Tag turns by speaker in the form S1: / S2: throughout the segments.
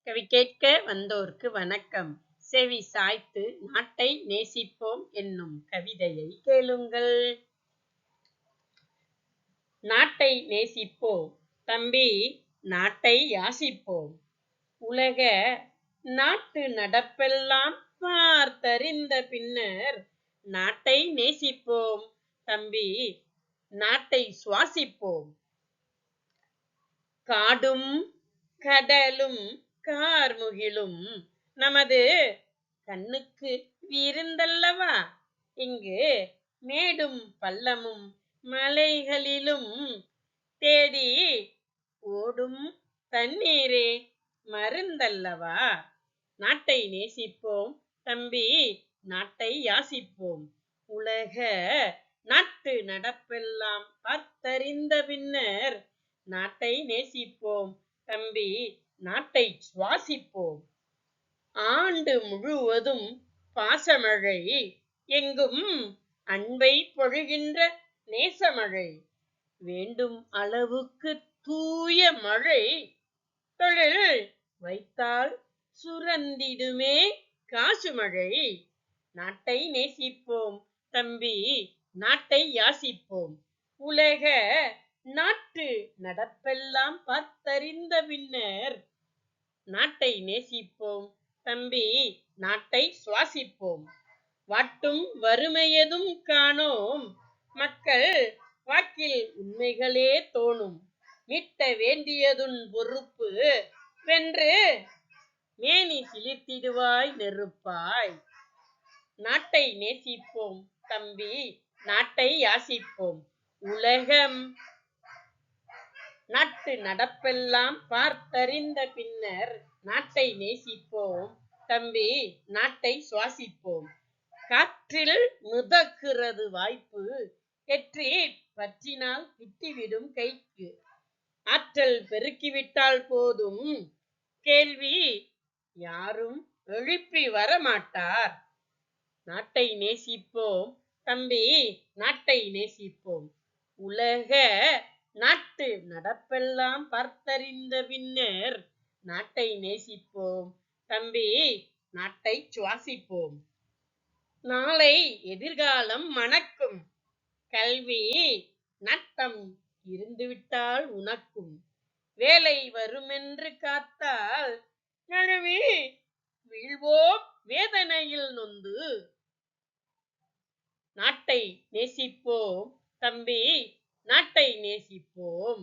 S1: கவி கேட்க வந்தோர்க்கு வணக்கம். செவி சாய்த்து நாட்டை நேசிப்போம் என்னும் கவிதையை கேளுங்கள். நாட்டை நேசிப்போம் தம்பி, நாட்டை யாசிப்போம். உலக நாட்டு நடப்பெல்லாம் பார்த்தறிந்த பின்னர் நாட்டை நேசிப்போம் தம்பி, நாட்டை சுவாசிப்போம். காடும் கடலும் கார்முகிலும் நமது கண்ணுக்கு விருந்தல்லவா. இங்கு மேடும் பள்ளமும் மலைகளிலும் தேடி ஓடும் தண்ணீரே மருந்தல்லவா. நாட்டை நேசிப்போம் தம்பி, நாட்டை யாசிப்போம். உலக நாட்டு நடப்பெல்லாம் பார்த்தறிந்த பின்னர் நாட்டை நேசிப்போம் தம்பி, நாட்டை சுவாசிப்போம். ஆண்டு முழுவதும் பாசமழை, எங்கும் அன்பை பொழிகின்ற நேசமழை. வேண்டும் அளவுக்கு தூய மழை, தொழில் வைத்தால் சுரந்திடுமே காசு மழை. நாட்டை நேசிப்போம் தம்பி, நாட்டை யாசிப்போம். உலக நாட்டு நடப்பெல்லாம் பார்த்தறிந்த பின்னர் நாட்டை நேசிப்போம் தம்பி, நாட்டை சுவாசிப்போம். வாட்டும் வறுமையதும் காணோம், மக்கள் வாக்கில் உண்மைகளே தோணும். மீட்ட வேண்டியதுன் பொறுப்பு வென்று மேனி சிலிர்த்திடுவாய் நெருப்பாய். நாட்டை நேசிப்போம் தம்பி, நாட்டை யாசிப்போம். உலகம் நாட்டு நடப்பெல்லாம் பார்த்தறிந்த பின்னர் நாட்டை நேசிப்போம் தம்பி, நாட்டை சுவாசிப்போம். காற்றில் மிதக்கிறது வாய்ப்பு, எற்றி பற்றினால் கிட்டிவிடும் கைக்கு. ஆற்றல் பெருக்கிவிட்டால் போதும், கேள்வி யாரும் எழுப்பி வரமாட்டார். நாட்டை நேசிப்போம் தம்பி, நாட்டை நேசிப்போம். உலக நாட்டு நடப்பெல்லாம் பார்த்தறிந்த பின்னர் நாட்டை நேசிப்போம் தம்பி, நாட்டை சுவாசிப்போம். நாளை எதிர்காலம் மணக்கும், கல்வி நட்டம் இருந்துவிட்டால் உனக்கும். வேலை வருமென்று காத்தால் நழுவி வீழ்வோம் வேதனையில் நொந்து. நாட்டை நேசிப்போம் தம்பி, நாட்டை நேசிப்போம்.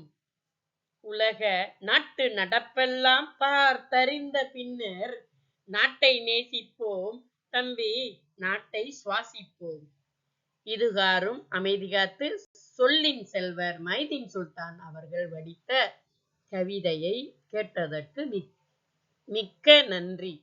S1: உலக நாட்டு நடப்பெல்லாம் பார்த்தறிந்த பின்னர் நாட்டை நேசிப்போம் தம்பி, நாட்டை சுவாசிப்போம். இதுகாரும் அமைதி காத்து சொல்லின் செல்வர் மைதீன் சுல்தான் அவர்கள் வடித்த கவிதையை கேட்டதற்கு மிக்க நன்றி.